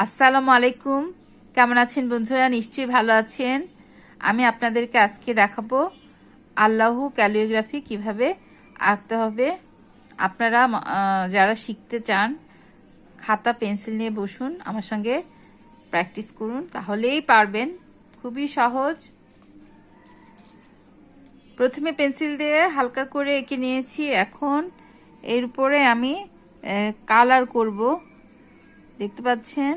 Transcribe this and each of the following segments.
আসসালামু আলাইকুম। কেমন আছেন বন্ধুরা? নিশ্চয়ই ভালো আছেন। আমি আপনাদেরকে আজকে দেখাবো আল্লাহু ক্যালিগ্রাফি কিভাবে আঁকতে হবে। আপনারা যারা শিখতে চান খাতা পেন্সিল নিয়ে বসুন, আমার সঙ্গে প্র্যাকটিস করুন, তাহলেই পারবেন। খুবই সহজ। প্রথমে পেন্সিল দিয়ে হালকা করে এঁকে নিয়েছি। এখন এর উপরে আমি কালার করব। দেখতে পাচ্ছেন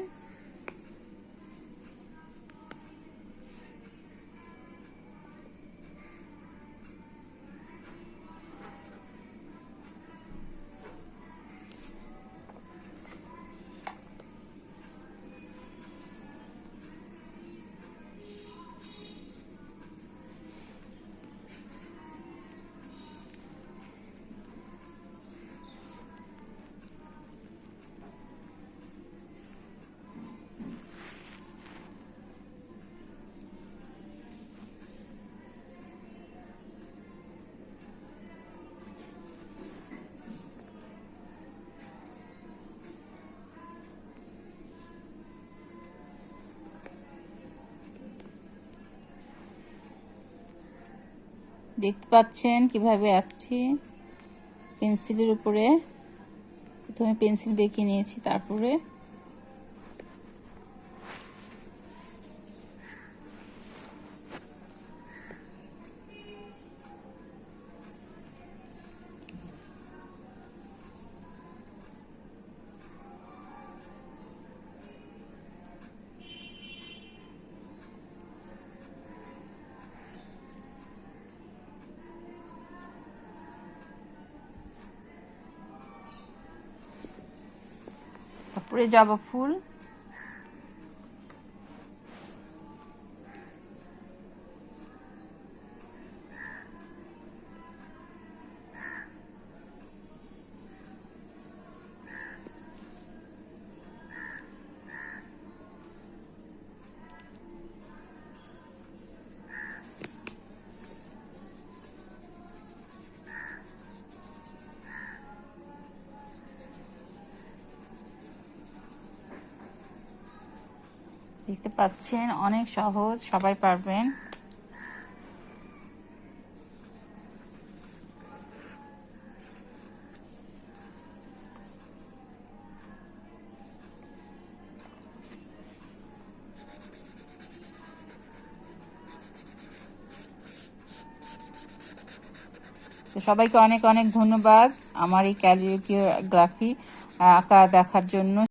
দেখতে পাচ্ছেন কিভাবে আঁকছি। পেন্সিলের উপরে প্রথমে পেন্সিল দিয়ে নিয়েছি, তারপরে জবা ফুল। দেখতে পাচ্ছেন অনেক সহজ, সবাই পারবেন। তো সবাইকে অনেক অনেক ধন্যবাদ আমার এই ক্যালিগ্রাফি আঁকা দেখার জন্য।